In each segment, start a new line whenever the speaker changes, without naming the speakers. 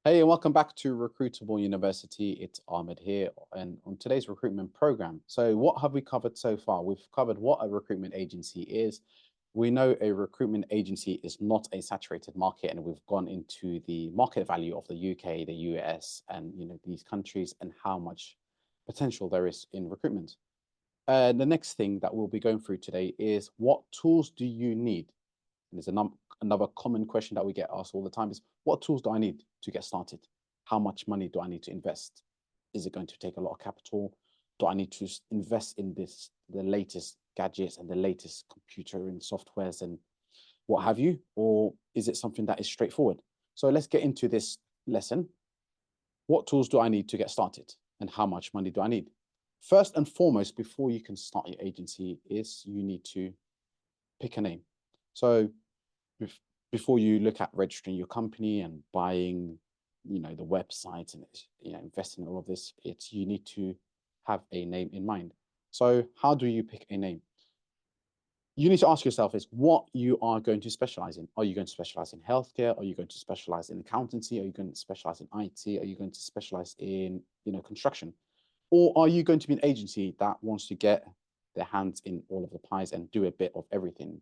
Hey, and welcome back to Recruitable University. It's Ahmed here, and on today's recruitment program. So, what have we covered so far? We've covered what a recruitment agency is. We know a recruitment agency is not a saturated market, and we've gone into the market value of the UK, the US, and these countries, and how much potential there is in recruitment. The next thing that we'll be going through today is what tools do you need? And there's another common question that we get asked all the time is, what tools do I need to get started? How much money do I need to invest? Is it going to take a lot of capital? Do I need to invest in the latest gadgets and the latest computer and softwares and what have you? Or is it something that is straightforward? So let's get into this lesson. What tools do I need to get started? And how much money do I need? First and foremost, before you can start your agency, is you need to pick a name. So before you look at registering your company and buying, the website and investing in all of this, you need to have a name in mind. So how do you pick a name? You need to ask yourself is what you are going to specialize in. Are you going to specialize in healthcare? Are you going to specialize in accountancy? Are you going to specialize in IT? Are you going to specialize in, construction? Or are you going to be an agency that wants to get their hands in all of the pies and do a bit of everything?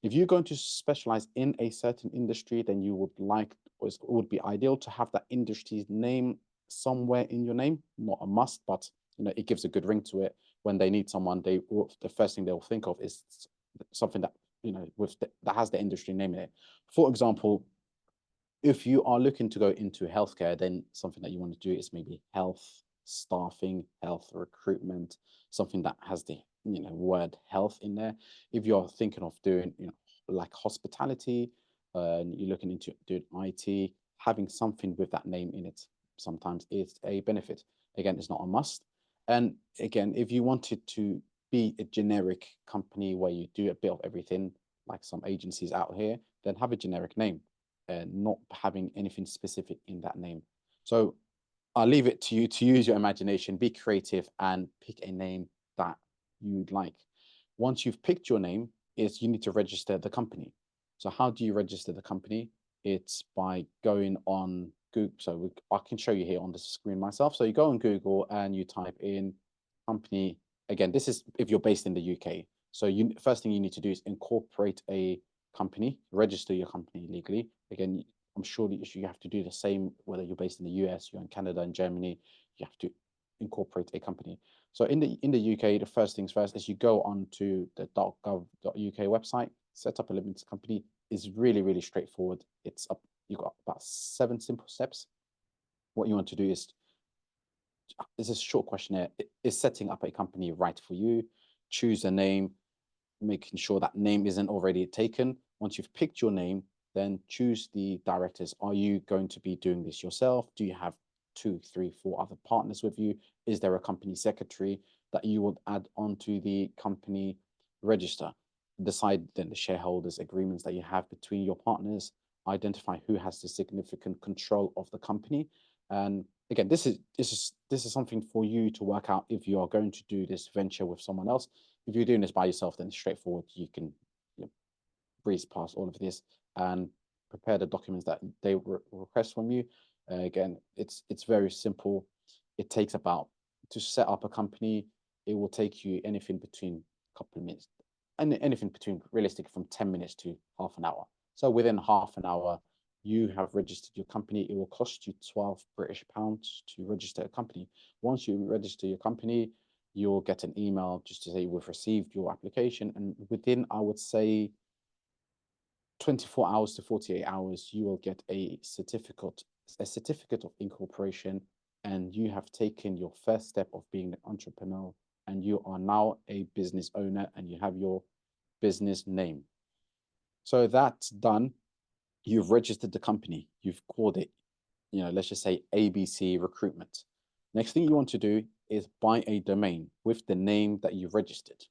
If you're going to specialize in a certain industry, then you would like, or it would be ideal to have that industry's name somewhere in your name, not a must, but it gives a good ring to it. When they need someone, the first thing they'll think of is something that that has the industry name in it. For example, if you are looking to go into healthcare, then something that you want to do is maybe health staffing, health recruitment, something that has the word health in there. If you're thinking of doing like hospitality, and you're looking into doing IT, having something with that name in it sometimes is a benefit. Again, it's not a must. And again, if you wanted to be a generic company where you do a bit of everything, like some agencies out here, then have a generic name and not having anything specific in that name. So I'll leave it to you to use your imagination, be creative, and pick a name that you'd like. Once you've picked your name, is you need to register the company. So how do you register the company? It's by going on Google. So I can show you here on the screen myself. So you go on Google and you type in company. Again, this is if you're based in the UK. So first thing you need to do is incorporate a company, register your company legally. Again, I'm sure that you have to do the same whether you're based in the US, you're in Canada and Germany. You have to incorporate a company. So in the UK, the first things first is you go on to the .gov.uk website, set up a limited company. Is really, really straightforward. It's up. You've got about 7 simple steps. What you want to do is a short questionnaire. Is setting up a company right for you? Choose a name, making sure that name isn't already taken. Once you've picked your name, then choose the directors. Are you going to be doing this yourself? Do you have 2, 3, 4 other partners with you? Is there a company secretary that you would add onto the company register? Decide then the shareholders agreements that you have between your partners. Identify who has the significant control of the company. And again, this is something for you to work out if you are going to do this venture with someone else. If you're doing this by yourself, then it's straightforward. You can breeze past all of this and prepare the documents that they request from you. Again, it's very simple. It takes about, to set up a company, it will take you anything between a couple of minutes, and anything between realistically from 10 minutes to half an hour. So within half an hour, you have registered your company. It will cost you 12 British pounds to register a company. Once you register your company, you'll get an email just to say we've received your application. And within, I would say, 24 hours to 48 hours, you will get a certificate of incorporation, and you have taken your first step of being an entrepreneur, and you are now a business owner and you have your business name. So that's done. You've registered the company. You've called it, let's just say ABC Recruitment. Next thing you want to do is buy a domain with the name that you've registered.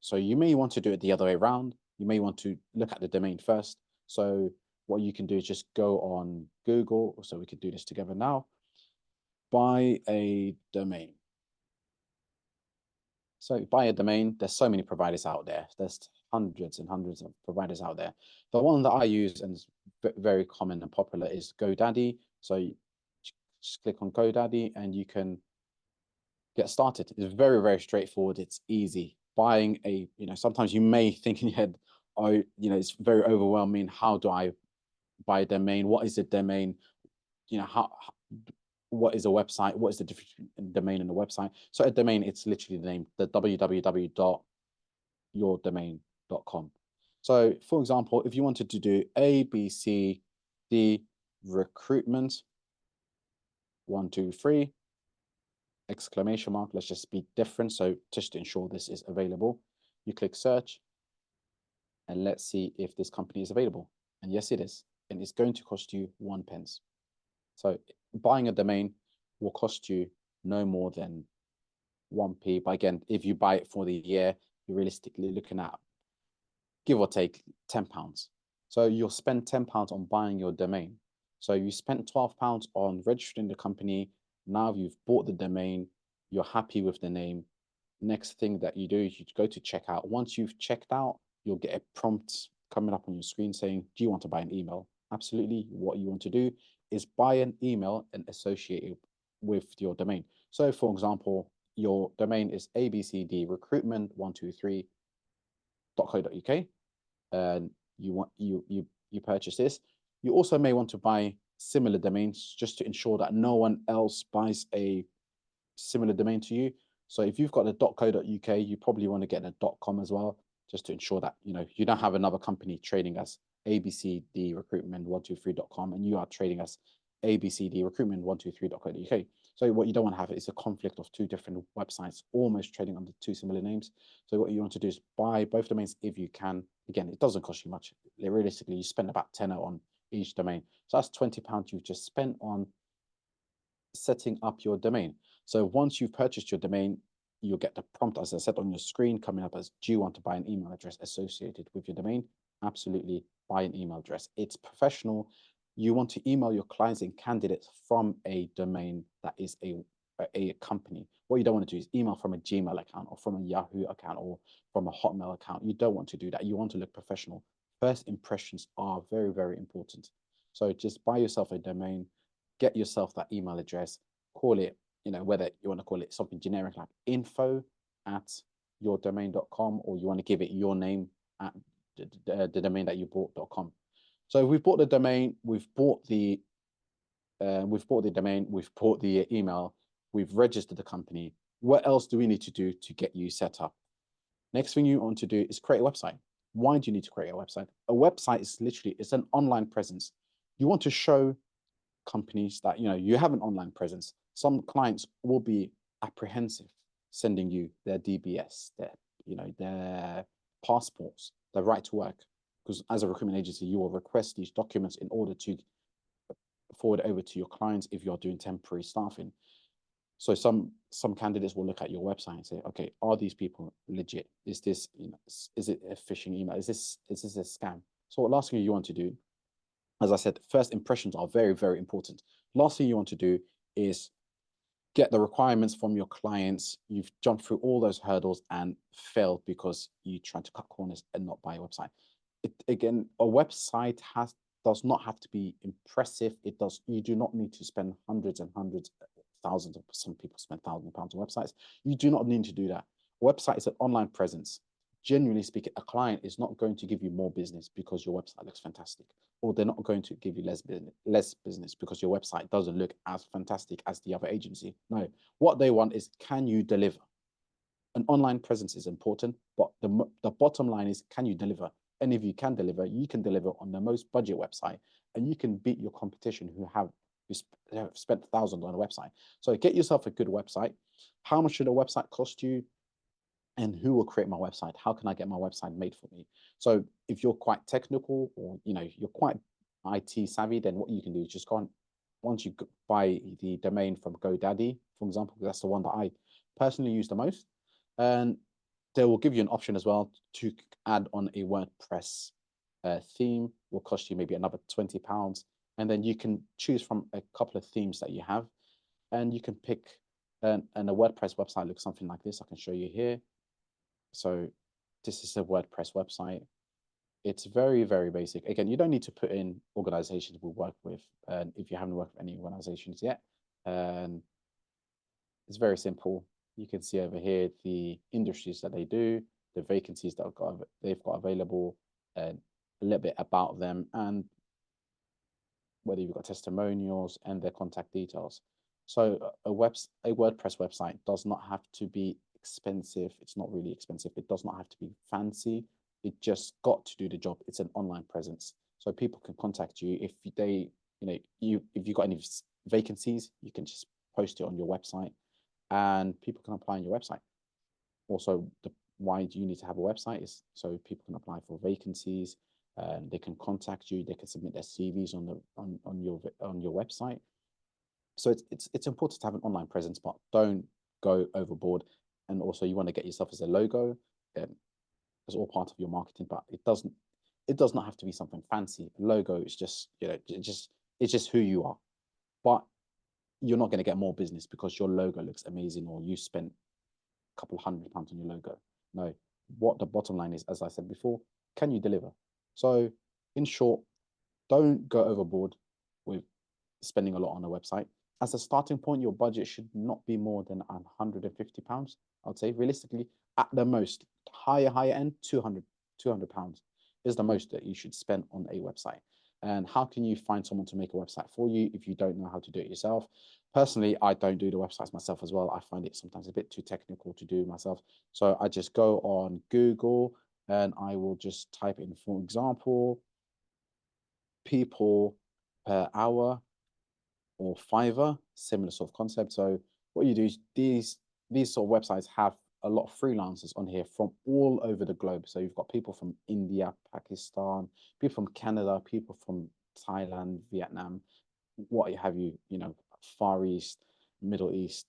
So you may want to do it the other way around. You may want to look at the domain first. So what you can do is just go on Google. So we could do this together now. Buy a domain. So buy a domain. There's so many providers out there. There's hundreds and hundreds of providers out there. The one that I use and is very common and popular is GoDaddy. So Just click on GoDaddy and you can get started. It's very, very straightforward. It's easy. Buying a, sometimes you may think in your head, oh, it's very overwhelming. How do I buy a domain? What is a domain? What is a website? What is the difference between a domain and a website? So a domain, it's literally the name, the www.yourdomain.com. So for example, if you wanted to do ABCD recruitment, 1, 2, 3, exclamation mark, let's just be different. So just to ensure this is available, you click search and let's see if this company is available. And yes, it is. And it's going to cost you 1 pence. So buying a domain will cost you no more than 1p. But again, if you buy it for the year, you're realistically looking at, give or take, £10. So you'll spend £10 on buying your domain. So you spent £12 on registering the company. Now you've bought the domain, you're happy with the name. Next thing that you do is you go to checkout. Once you've checked out, you'll get a prompt coming up on your screen saying, do you want to buy an email? Absolutely. What you want to do is buy an email and associate it with your domain. So for example, your domain is abcdrecruitment123.co.uk, and you purchase this. You also may want to buy similar domains just to ensure that no one else buys a similar domain to you. So if you've got a .co.uk, you probably want to get a .com as well, just to ensure that you don't have another company trading as abcdrecruitment123.com and you are trading as abcdrecruitment123.co.uk. So what you don't want to have is a conflict of 2 different websites almost trading under 2 similar names. So what you want to do is buy both domains if you can. Again, it doesn't cost you much. Realistically, you spend about £10 on each domain. So that's £20 you've just spent on setting up your domain. So once you've purchased your domain, you'll get the prompt, as I said, on your screen coming up as, do you want to buy an email address associated with your domain? Absolutely, buy an email address. It's professional. You want to email your clients and candidates from a domain that is a company. What you don't want to do is email from a Gmail account or from a Yahoo account or from a Hotmail account. You don't want to do that. You want to look professional. First impressions are very, very important. So just buy yourself a domain, get yourself that email address, call it, whether you want to call it something generic like info@yourdomain.com, or you want to give it your name at the domain that you bought.com. So we've bought the domain, we've bought the domain, we've bought the email, we've registered the company. What else do we need to do to get you set up? Next thing you want to do is create a website. Why do you need to create a website? A website is literally, it's an online presence. You want to show companies that you have an online presence. Some clients will be apprehensive sending you their DBS, their passports, their right to work, because as a recruitment agency, you will request these documents in order to forward over to your clients if you're doing temporary staffing. So some candidates will look at your website and say, okay, are these people legit? Is this, is it a phishing email? Is this a scam? So the last thing you want to do, as I said, first impressions are very, very important. Last thing you want to do is get the requirements from your clients. You've jumped through all those hurdles and failed because you tried to cut corners and not buy a website. Again, a website does not have to be impressive. You do not need to spend hundreds and hundreds, thousands, some people spend £1,000 on websites. You do not need to do that. A website is an online presence. Generally speaking, a client is not going to give you more business because your website looks fantastic, or they're not going to give you less business because your website doesn't look as fantastic as the other agency. No, what they want is, can you deliver? An online presence is important, but the bottom line is, can you deliver? And if you can deliver, you can deliver on the most budget website, and you can beat your competition who have spent thousands on a website. So get yourself a good website. How much should a website cost you? And who will create my website? How can I get my website made for me? So if you're quite technical, or you're quite IT savvy, then what you can do is just go on. Once you buy the domain from GoDaddy, for example, that's the one that I personally use the most, and they will give you an option as well to add on a WordPress theme. Will cost you maybe another £20, and then you can choose from a couple of themes that you have, and you can pick. And a WordPress website looks something like this. I can show you here. So this is a WordPress website. It's very, very basic. Again, you don't need to put in organizations we work with if you haven't worked with any organizations yet. And it's very simple. You can see over here the industries that they do, the vacancies that they've got available, and a little bit about them, and whether you've got testimonials and their contact details. So a WordPress website does not have to be expensive. It's not really expensive. It does not have to be fancy. It just got to do the job. It's an online presence. So people can contact you if they, if you've got any vacancies, you can just post it on your website and people can apply on your website. Also, why do you need to have a website is so people can apply for vacancies, and they can contact you, they can submit their CVs on your website. So it's important to have an online presence, but don't go overboard. And also, you want to get yourself as a logo, as all part of your marketing, but it does not have to be something fancy. A logo is just, it's just who you are. But you're not going to get more business because your logo looks amazing or you spent a couple of £100 on your logo. No, what the bottom line is, as I said before, can you deliver? So in short, don't go overboard with spending a lot on a website. As a starting point, your budget should not be more than £150. I would say realistically, at the most, higher end, £200 is the most that you should spend on a website. And how can you find someone to make a website for you if you don't know how to do it yourself? Personally, I don't do the websites myself as well. I find it sometimes a bit too technical to do myself. So I just go on Google and I will just type in, for example, people per hour or Fiverr, similar sort of concept. So what you do is these sort of websites have a lot of freelancers on here from all over the globe. So you've got people from India, Pakistan, people from Canada, people from Thailand, Vietnam, what have you, Far East, Middle East,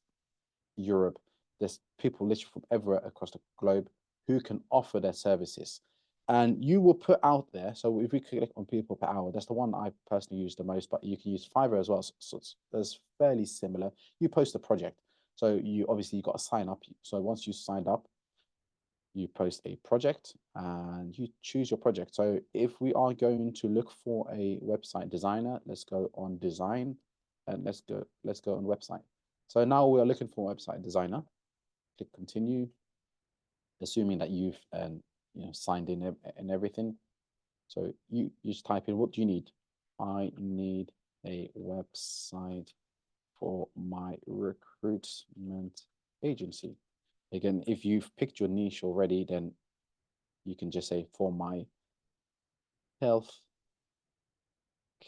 Europe. There's people literally from everywhere across the globe who can offer their services. And you will put out there, so if we click on people per hour, that's the one I personally use the most, but you can use Fiverr as well. So it's fairly similar. You post a project. So you obviously got to sign up. So once you signed up, you post a project and you choose your project. So if we are going to look for a website designer, let's go on design and let's go on website. So now we are looking for a website designer. Click continue, assuming that you've signed in and everything. So you just type in, what do you need? I need a website for my recruitment agency. Again, if you've picked your niche already, then you can just say for my health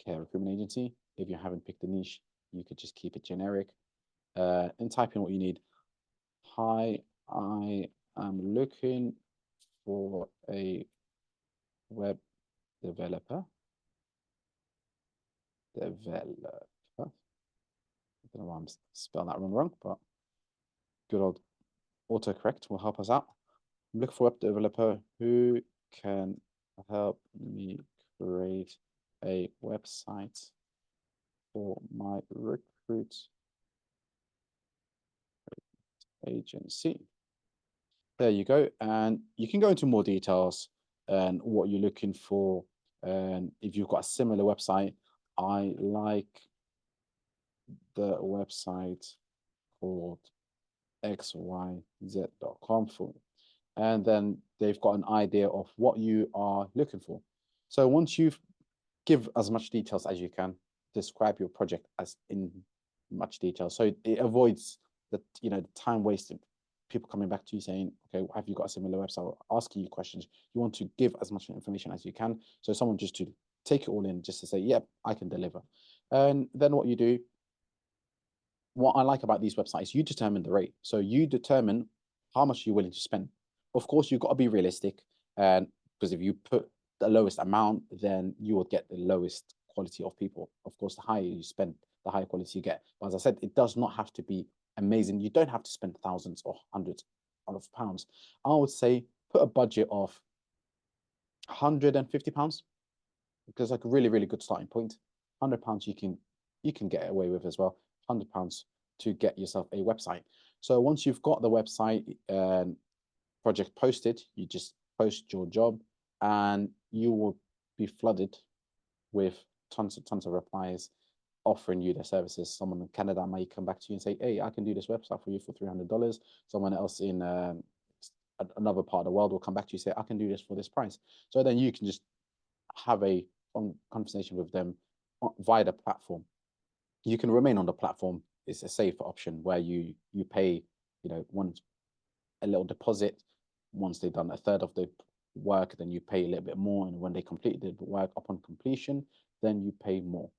care recruitment agency. If you haven't picked the niche, you could just keep it generic and type in what you need. Hi, I am looking for a web developer. I don't know why I'm spelling that wrong, but good old autocorrect will help us out. I'm looking for a web developer who can help me create a website for my recruit agency. There you go. And you can go into more details and what you're looking for. And if you've got a similar website, I like the website called xyz.com for, and then they've got an idea of what you are looking for. So once you've give as much details as you can, describe your project as in much detail, so it avoids the the time wasted, people coming back to you saying, okay, have you got a similar website, or asking you questions. You want to give as much information as you can, so someone just to take it all in, just to say, yep, I can deliver. And then what you do, what I like about these websites, you determine the rate. So you determine how much you're willing to spend. Of course, you've got to be realistic, and because if you put the lowest amount, then you will get the lowest quality of people. Of course, the higher you spend, the higher quality you get. But as I said, it does not have to be amazing. You don't have to spend thousands or hundreds of pounds. I would say put a budget of £150, because like a really good starting point. £100 you can get away with as well. £100 to get yourself a website. So once you've got the website and project posted, you just post your job and you will be flooded with tons of replies. offering you their services. Someone in Canada might come back to you and say, hey, I can do this website for you for $300. Someone else in another part of the world will come back to you and say, I can do this for this price. So then you can just have a conversation with them via the platform. You can remain on the platform. It's a safer option where you pay, a little deposit. Once they've done a third of the work, then you pay a little bit more. And when they complete the work upon completion, then you pay more.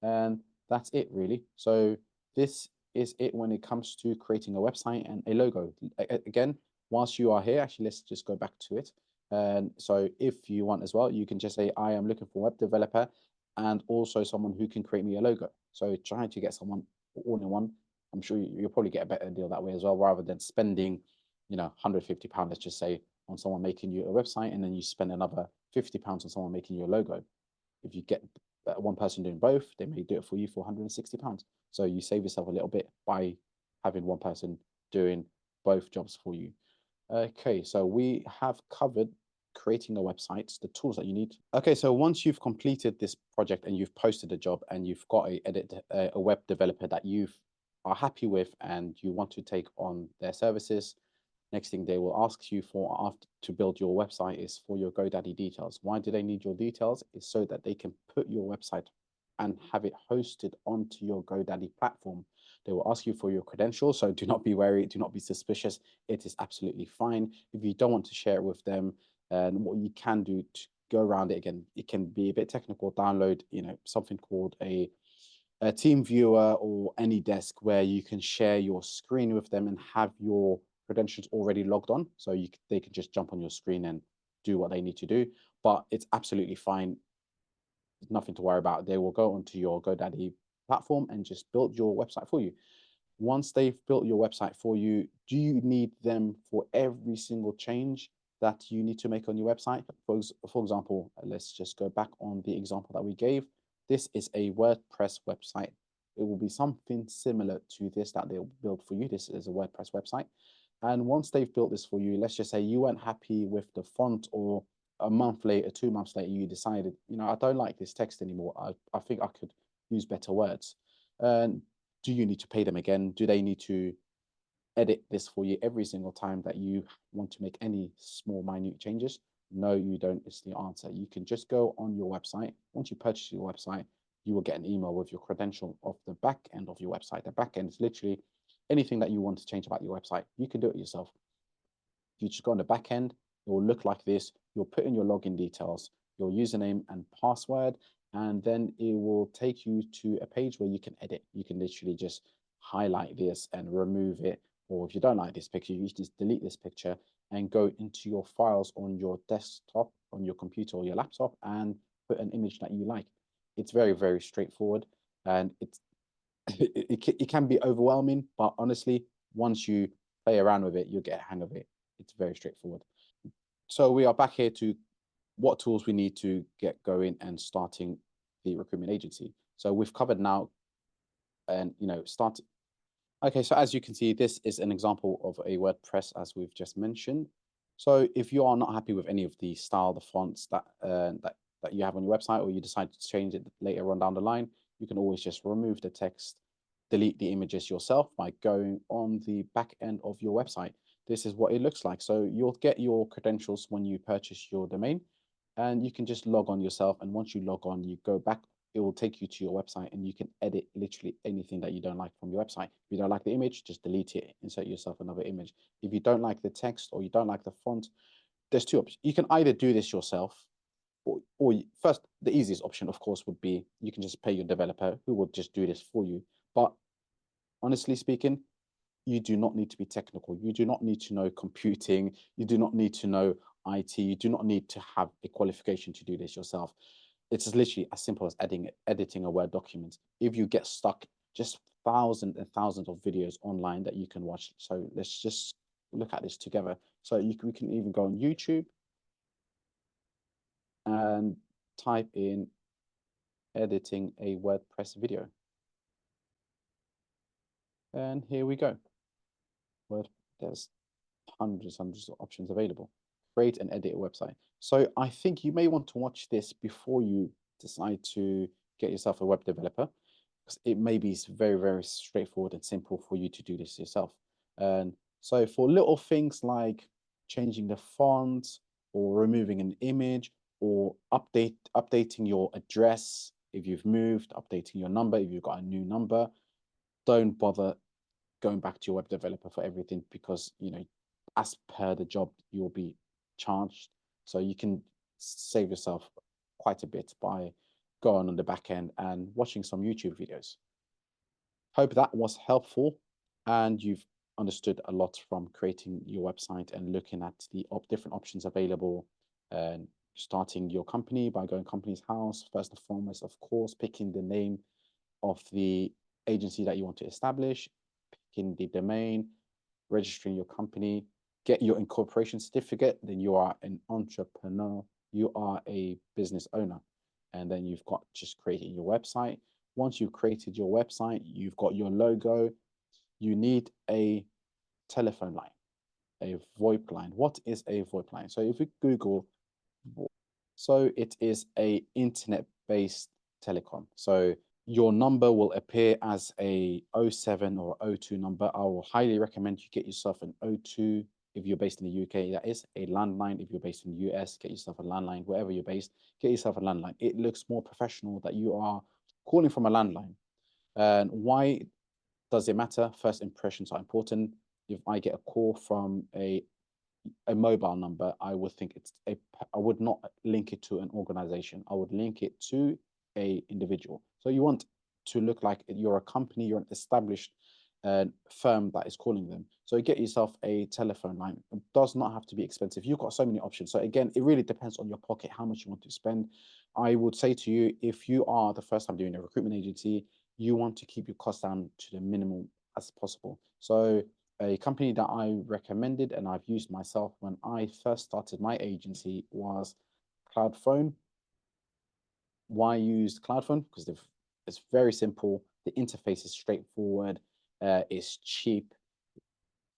And that's it, really. So this is it when it comes to creating a website and a logo. Again, whilst you are here, actually, let's just go back to it. And so if you want as well, you can just say, I am looking for a web developer and also someone who can create me a logo. So trying to get someone all in one. I'm sure you'll probably get a better deal that way as well, rather than spending, £150, let's just say, on someone making you a website, and then you spend another £50 on someone making you a logo. If you get one person doing both, they may do it for you for £160. So you save yourself a little bit by having one person doing both jobs for you. Okay, so we have covered creating a website, the tools that you need. Okay, so once you've completed this project and you've posted a job and you've got a web developer that you are happy with and you want to take on their services, next thing they will ask you for after to build your website is for your GoDaddy details. Why do they need your details? It's so that they can put your website and have it hosted onto your GoDaddy platform. They will ask you for your credentials, so do not be wary, do not be suspicious. It is absolutely fine. If you don't want to share it with them, and what you can do to go around it, again, it can be a bit technical, download, something called a team viewer or AnyDesk where you can share your screen with them and have your credentials already logged on. So they can just jump on your screen and do what they need to do, but it's absolutely fine. There's nothing to worry about. They will go onto your GoDaddy platform and just build your website for you. Once they've built your website for you, do you need them for every single change that you need to make on your website? For example, let's just go back on the example that we gave. This is a WordPress website. It will be something similar to this that they'll build for you. This is a WordPress website. And once they've built this for you, let's just say you weren't happy with the font, or a month later, 2 months later, you decided, I don't like this text anymore. I think I could use better words. And do you need to pay them again? Do they need to edit this for you every single time that you want to make any small, minute changes? No, you don't, is the answer. You can just go on your website. Once you purchase your website, you will get an email with your credential of the back end of your website. The back end is literally anything that you want to change about your website. You can do it yourself. You just go on the back end, it will look like this. You'll put in your login details, your username and password, and then it will take you to a page where you can edit. You can literally just highlight this and remove it. Or if you don't like this picture, you just delete this picture and go into your files on your desktop, on your computer or your laptop, and put an image that you like. It's very, very straightforward, and it can be overwhelming, but honestly, once you play around with it, you'll get a hang of it. It's very straightforward. So we are back here to what tools we need to get going and starting the recruitment agency. So we've covered now and, start. Okay, so as you can see, this is an example of a WordPress, as we've just mentioned. So if you are not happy with any of the style, the fonts that you have on your website, or you decide to change it later on down the line, you can always just remove the text, delete the images yourself by going on the back end of your website. This is what it looks like. So you'll get your credentials when you purchase your domain, and you can just log on yourself. And once you log on, you go back, it will take you to your website, and you can edit literally anything that you don't like from your website. If you don't like the image, just delete it, insert yourself another image. If you don't like the text or you don't like the font, there's two options. You can either do this yourself, or first, the easiest option, of course, would be you can just pay your developer who will just do this for you. But honestly speaking, you do not need to be technical. You do not need to know computing. You do not need to know IT. You do not need to have a qualification to do this yourself. It's literally as simple as editing a Word document. If you get stuck, just thousands and thousands of videos online that you can watch. So let's just look at this together. So we can even go on YouTube and type in editing a WordPress video. And here we go. There's hundreds of options available. Create and edit a website. So I think you may want to watch this before you decide to get yourself a web developer, it may be very, very straightforward and simple for you to do this yourself. And so for little things like changing the font or removing an image or updating your address if you've moved, updating your number if you've got a new number, don't bother going back to your web developer for everything, because as per the job you'll be charged. So you can save yourself quite a bit by going on the back end and watching some YouTube videos. Hope that was helpful and you've understood a lot from creating your website and looking at the different options available, and starting your company by going company's house. First and foremost, of course, picking the name of the agency that you want to establish, picking the domain, registering your company, get your incorporation certificate, then you are an entrepreneur, you are a business owner. And then you've got just creating your website. Once you've created your website, you've got your logo, you need a telephone line, a VoIP line. What is a VoIP line? So if you Google, so it is a internet-based telecom. So your number will appear as a 07 or 02 number. I will highly recommend you get yourself an 02 if you're based in the UK. That is a landline. If you're based in the US, get yourself a landline. Wherever you're based, get yourself a landline. It looks more professional that you are calling from a landline. And why does it matter? First impressions are important. If I get a call from a mobile number, I would think I would not link it to an organization. I would link it to a individual. So you want to look like you're a company, you're an established firm that is calling them. So get yourself a telephone line. It does not have to be expensive. You've got so many options. So again, it really depends on your pocket, how much you want to spend. I would say to you, if you are the first time doing a recruitment agency, you want to keep your costs down to the minimum as possible. So a company that I recommended and I've used myself when I first started my agency was Cloudphone. Why use Cloudphone? Because it's very simple. The interface is straightforward. It's cheap.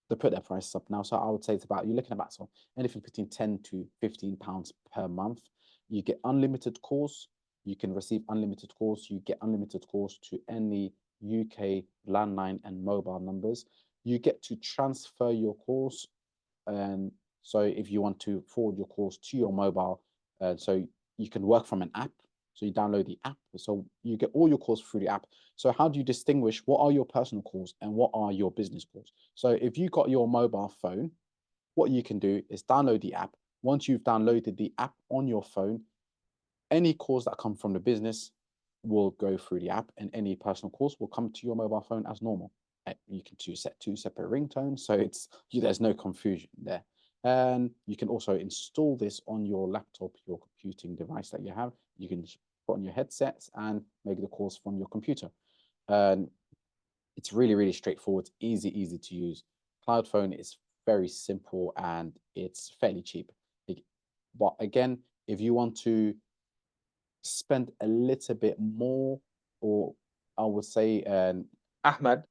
They put their prices up now. So I would say you're looking about anything between £10 to £15 per month. You get unlimited calls. You can receive unlimited calls. You get unlimited calls to any UK landline and mobile numbers. You get to transfer your calls. And so if you want to forward your calls to your mobile, so you can work from an app. So you download the app. So you get all your calls through the app. So how do you distinguish what are your personal calls and what are your business calls? So if you got your mobile phone, what you can do is download the app. Once you've downloaded the app on your phone, any calls that come from the business will go through the app and any personal calls will come to your mobile phone as normal. You can set two separate ringtones, so there's no confusion there. And you can also install this on your laptop, your computing device that you have. You can put on your headsets and make the calls from your computer. And it's really, really straightforward, easy to use. Cloudphone is very simple and it's fairly cheap. But again, if you want to spend a little bit more, or I would say,
Ahmed.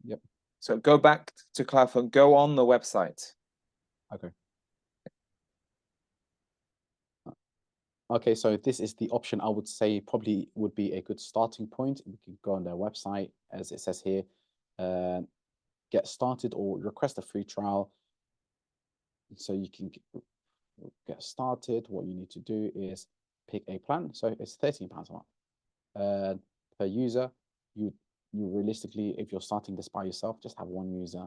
Yep.
So go back to Cloudphone, go on the website.
Okay. Okay, so this is the option I would say probably would be a good starting point. We can go on their website, as it says here, get started or request a free trial. So you can get started. What you need to do is pick a plan. So it's £13 a month per user. You realistically, if you're starting this by yourself, just have one user.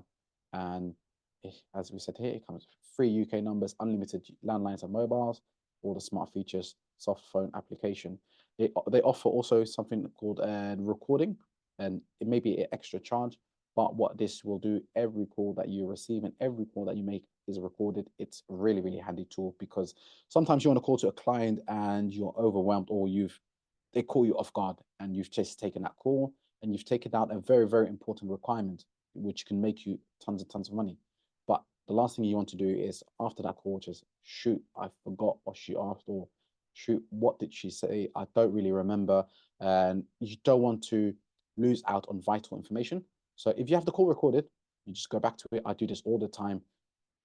And as we said here, it comes with free UK numbers, unlimited landlines and mobiles, all the smart features, soft phone application. They offer also something called recording, and it may be an extra charge, but what this will do, every call that you receive and every call that you make is recorded. It's a really, really handy tool, because sometimes you want to call to a client and you're overwhelmed, or they call you off guard and you've just taken that call and you've taken out a very, very important requirement, which can make you tons and tons of money. But the last thing you want to do is, after that call, just shoot, I forgot what she asked, or shoot, what did she say? I don't really remember. And you don't want to lose out on vital information. So if you have the call recorded, you just go back to it. I do this all the time.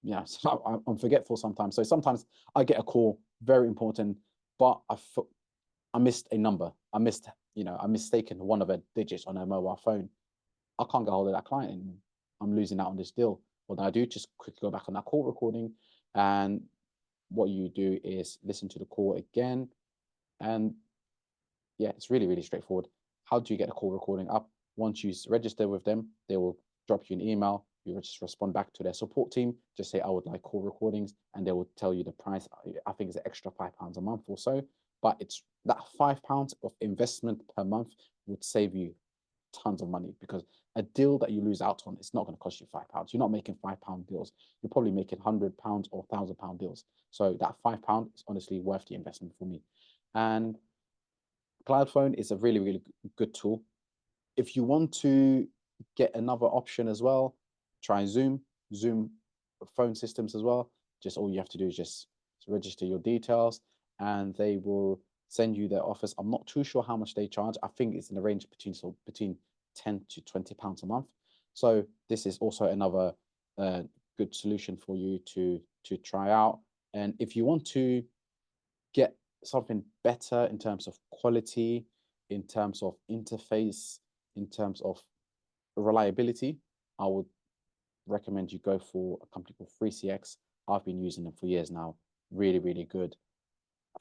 Yeah, so I'm forgetful sometimes. So sometimes I get a call, very important, but I missed a number. I missed I'm mistaken one of the digits on a mobile phone, I can't get hold of that client anymore. I'm losing out on this deal. What I do, just quickly go back on that call recording, and what you do is listen to the call again. And yeah, it's really, really straightforward. How do you get a call recording up? Once you register with them, they will drop you an email. You just respond back to their support team. Just say, I would like call recordings, and they will tell you the price. I think it's an extra £5 a month or so, but it's that £5 of investment per month would save you tons of money, because a deal that you lose out on, it's not going to cost you £5. You're not making £5 deals. You're probably making £100 or £1,000 deals. So that £5 is honestly worth the investment for me. And Cloud Phone is a really, really good tool. If you want to get another option as well, try Zoom phone systems as well. Just all you have to do is just register your details, and they will send you their offers. I'm not too sure how much they charge. I think it's in the range between 10 to £20 a month. So this is also another good solution for you to try out. And if you want to get something better in terms of quality, in terms of interface, in terms of reliability, I would recommend you go for a company called 3CX. I've been using them for years now. Really, really good.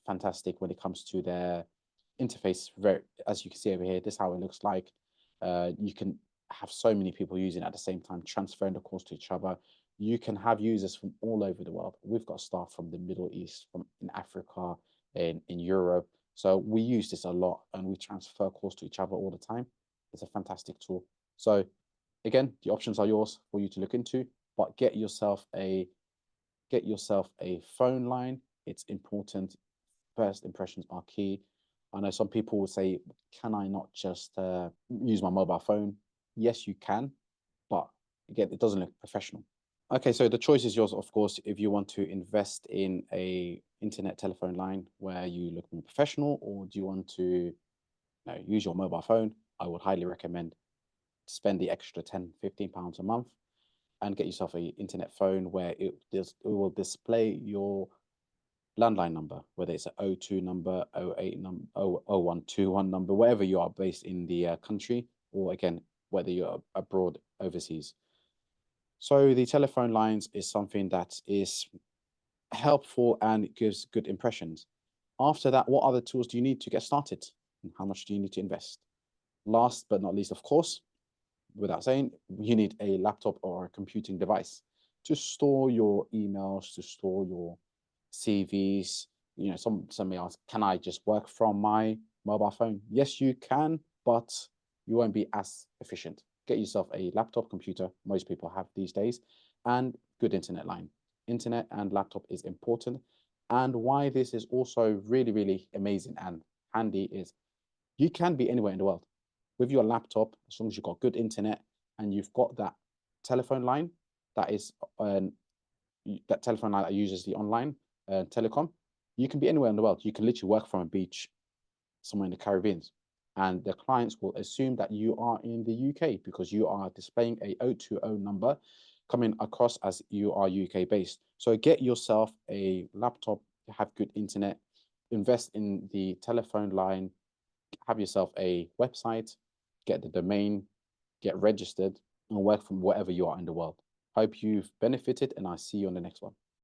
Fantastic when it comes to their interface. Very, as you can see over here, this is how it looks like. You can have so many people using it at the same time, transferring the calls to each other. You can have users from all over the world. We've got staff from the Middle East, from in Africa, in Europe. So we use this a lot, and we transfer calls to each other all the time. It's a fantastic tool. So again, the options are yours for you to look into, but get yourself a phone line. It's important. First impressions are key. I know some people will say, can I not just use my mobile phone? Yes, you can, but again, it doesn't look professional. Okay, so the choice is yours, of course. If you want to invest in a internet telephone line where you look more professional, or do you want to use your mobile phone, I would highly recommend spend the extra £10–15 a month and get yourself an internet phone where it will display your landline number, whether it's an O2 number, 08 number, 0121 number, wherever you are based in the country, or again, whether you're abroad, overseas. So the telephone lines is something that is helpful and it gives good impressions. After that, what other tools do you need to get started? And how much do you need to invest? Last but not least, of course, without saying, you need a laptop or a computing device to store your emails, to store your CVs. Some may ask, can I just work from my mobile phone? Yes, you can, but you won't be as efficient. Get yourself a laptop computer, most people have these days, and good internet line. Internet and laptop is important. And why this is also really, really amazing and handy is you can be anywhere in the world with your laptop, as long as you've got good internet and you've got that telephone line that is that telephone line that uses the online telecom. You can be anywhere in the world. You can literally work from a beach somewhere in the Caribbean, and the clients will assume that you are in the UK because you are displaying a 020 number coming across as you are UK based. So get yourself a laptop, have good internet, invest in the telephone line, have yourself a website, get the domain, get registered, and work from wherever you are in the world. Hope you've benefited, and I'll see you on the next one.